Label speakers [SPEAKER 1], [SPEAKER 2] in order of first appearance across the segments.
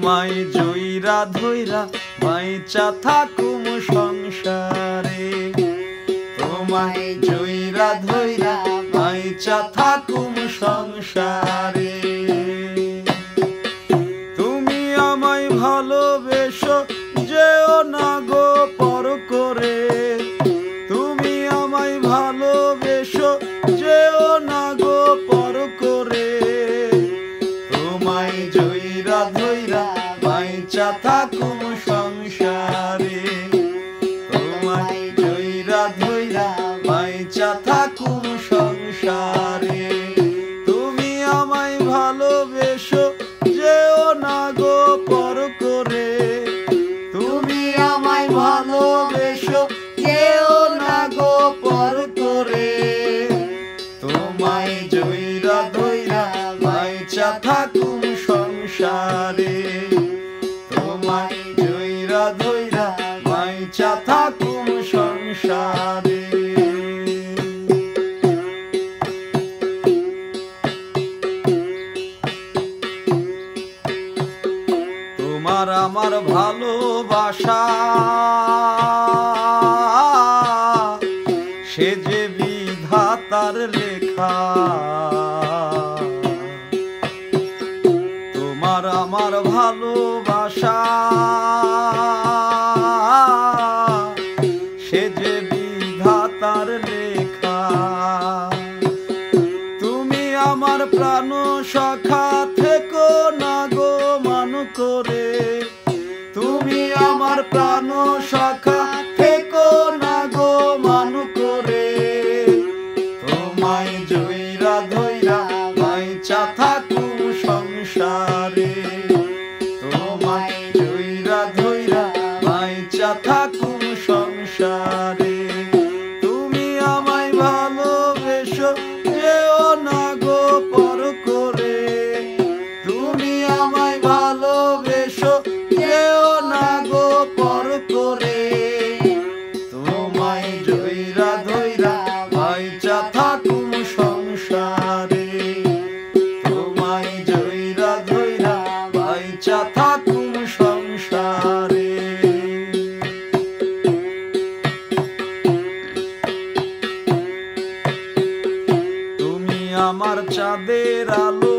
[SPEAKER 1] তোমায় জইরা ধইরা বাইচা থাকুম সংসারে, তোমায় জইরা ধইরা বাইচা থাকুম সংসারে। তুমি আমায় ভালোবেসো যেও না গো পর করে, তুমি আমায় ভালোবেসো যেও না গো পর করে। তোমায় জইরা ধইরা বাইচা থাকুম সংসারে, তোমায় জইরা ধইরা বাইচা থাকুম সংসারে। তুমি আমায় ভালোবেসো যেও না গো পর করে, তুমি আমায় ভালোবেসো যেও না গো পর করে। তোমায় জইরা ধইরা বাইচা থাকুম সংসারে, তোমায় জইরা ধইরা বাইচা থাকুম সংসারে। তোমার আমার ভালোবাসা সে যে বিধাতার লেখা, তোমার আমার ভালোবাসা সে যে বিধাতার লেখা। তুমি আমার প্রাণ সখা থেকো না গো মান করে, তুমি আমার প্রাণ সখা থেকো না গো মান করে। তোমায় জইরা ধইরা বাইচা থাকুম সংসারে, তোমায় জইরা ধইরা বাইচা থাকুম সংসারে। তুমি আমায় ভালোবেসো যেও না গো পর করে, তুমি আমায় ভালোবেসো যেও না গো পর করে। তোমায় জইরা ধইরা বাইচা থাকুম সংসারে, তোমায় জইরা ধইরা বাইচা থাকুম সংসারে। তুমি আমার চাঁদের আলো,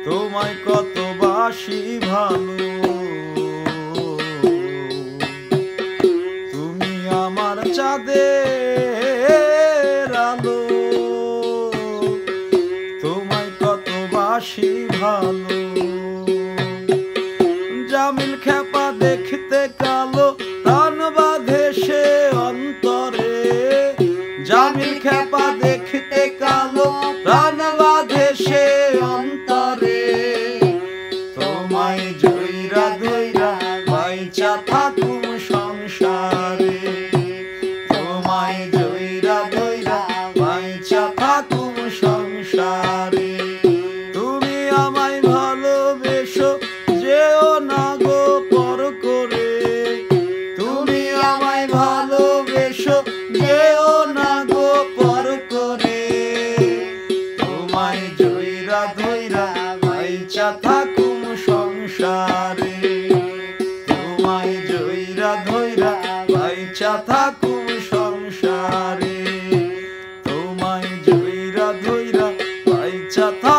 [SPEAKER 1] তোমায় কত বাসি ভালো। তুমি আমার চাঁদের আলো, তোমায় কত বাসি ভালো। জামিল খেপা দেখতে কালো, প্রাণ বাঁধে সে অন্তরে। জামিল খেপা দেখতে কালো, প্রাণ বাঁধে সে অন্তরে। তোমায় জইরা ধইরা বাইচা থাকুম সংসারে, তোমায় জইরা ধইরা বাইচা থাকুম সংসারে। তুমি আমায় ভালোবেসো যেও না গো পর করে, তুমি আমায় ভালোবেসো যেও না গো পর করে। তোমায় জইরা ধইরা বাইচা থাকুম সংসারে, তোমায় জইরা ধইরা বাইচা থাকুম সংসারে, তোমায় জইরা ধইরা বাইচা থাকুম।